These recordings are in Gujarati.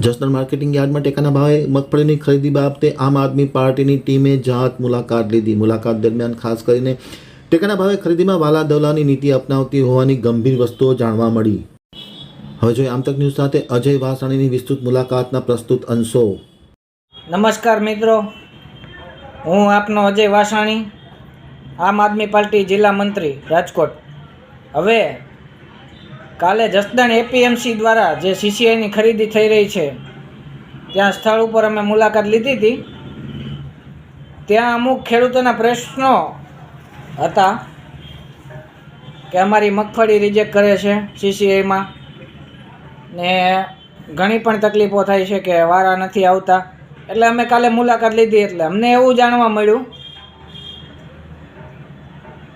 જસદણ માર્કેટિંગ યાર્ડમાં ટેકાના ભાવે મગફળીની ખરીદી બાબતે આમ આદમી પાર્ટીની ટીમે જાત મુલાકાત લીધી. મુલાકાત દરમિયાન ખાસ કરીને ટેકાના ભાવે ખરીદીમાં વાલા દવલાની નીતિ અપનાવતી હોવાની ગંભીર વસ્તુઓ જાણવા મળી. હવે જોઈએ આમતક ન્યૂઝ સાથે અજય વાસાણીની વિસ્તૃત મુલાકાતના પ્રસ્તુત અંશો. નમસ્કાર મિત્રો, હું આપનો અજય વાસાણી, આમ આદમી પાર્ટી જિલ્લા મંત્રી રાજકોટ. હવે કાલે જસદણ એપીએમસી દ્વારા જે સીસીઆઈની ખરીદી થઈ રહી છે ત્યાં સ્થળ ઉપર અમે મુલાકાત લીધી હતી. ત્યાં અમુક ખેડૂતોના પ્રશ્નો હતા કે અમારી મગફળી રિજેક્ટ કરે છે સીસીઆઈમાં, ને ઘણી પણ તકલીફો થાય છે કે વારા નથી આવતા. એટલે અમે કાલે મુલાકાત લીધી એટલે અમને એવું જાણવા મળ્યું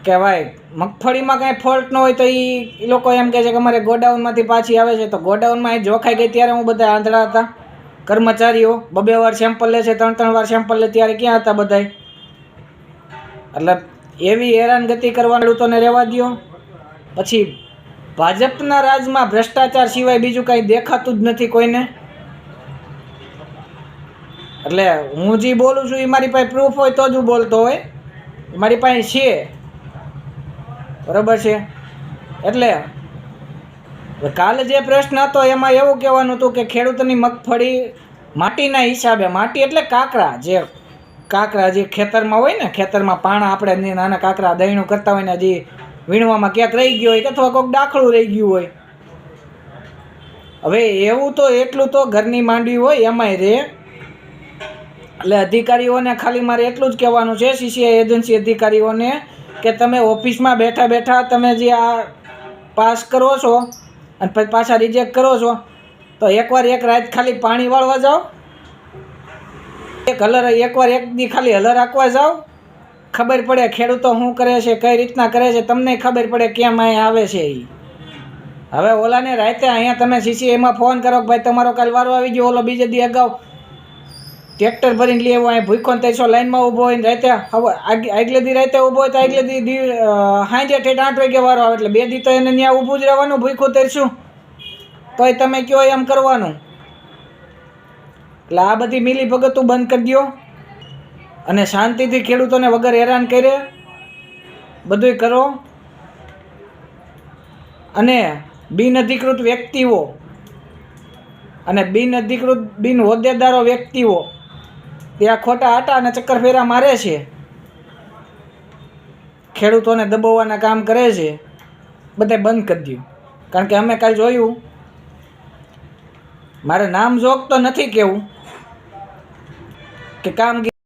કે ભાઈ મગફળીમાં કાંઈ ફોલ્ટ ન હોય તો એ લોકો એમ કહે છે કે અમારે ગોડાઉનમાંથી પાછી આવે છે. તો ગોડાઉનમાં એ જોખાઈ ગઈ ત્યારે હું બધા આંધળા હતા. કર્મચારીઓ 2 વાર સેમ્પલ લે છે, 3 વાર સેમ્પલ લે, ત્યારે ક્યાં હતા બધાય? એટલે એવી હેરાનગતિ કરવા ખેડૂતોને રહેવા દો. પછી ભાજપના રાજમાં ભ્રષ્ટાચાર સિવાય બીજું કાંઈ દેખાતું જ નથી કોઈને. એટલે હું જે બોલું છું એ મારી પાસે પ્રૂફ હોય તો જ હું બોલતો હોય, મારી પાસે છે, બરાબર છે. એટલે કાલે જે પ્રશ્ન હતો એમાં એવું કહેવાનું હતું કે ખેડૂતની મગફળી માટીના હિસાબે, માટી એટલે કાંકરા જે ખેતરમાં હોય ને, ખેતરમાં પાણા આપણે નાના કાંકરા દહીણું કરતા હોય ને, જે વીણવામાં ક્યાંક રહી ગયો હોય અથવા કોઈક દાખલું રહી ગયું હોય. હવે એવું તો એટલું તો ઘરની માંડવી હોય એમાંય રહે. એટલે અધિકારીઓને ખાલી મારે એટલું જ કહેવાનું છે, સીસીઆઈ એજન્સી અધિકારીઓને, કે તમે ઓફિસમાં બેઠા બેઠા તમે જે આ પાસ કરો છો અને પછી પાછા રિજેક્ટ કરો છો, તો એકવાર એક રાત ખાલી પાણી વાળવા જાઓ, એકવાર એક દી ખાલી હલર રાખવા જાઓ, ખબર પડે ખેડૂતો શું કરે છે, કઈ રીતના કરે છે, તમને ખબર પડે કેમ અહીંયા આવે છે. એ હવે ઓલાને રાતે અહીંયા તમે સીસીઆઈમાં ફોન કરો કે ભાઈ તમારો કાલ વારો આવી ગયો, ઓલો બીજે દી અગાઉ ટ્રેક્ટર ભરીને લઈ આવ્યો, અહીંયા ભૂખો ને 300 લાઈનમાં ઊભો હોય ને રાતે હવે આગલે દી રાતે ઊભો હોય તો આગલે દી સાંજે 8 વાગે વારો આવે, એટલે 2 દી તો એને ત્યાં ઊભું જ રહેવાનું ભૂખું તરશું, તોય તમે કહો એમ કરવાનું. એટલે આ બધી મિલી ભગતું બંધ કરી દો અને શાંતિથી ખેડૂતોને વગર હેરાન કરે બધુંય કરો. અને બિનઅધિકૃત વ્યક્તિઓ અને બિન હોદ્દેદારો વ્યક્તિઓ ત્યાં ખોટા આટા અને ચક્કર ફેરા મારે છે, ખેડૂતોને દબાવવાના કામ કરે છે, બધે બંધ કરી દો. કારણ કે અમે કાલે જોયું, મારે નામ જોગ તો નથી કહેવું કે કામગીરી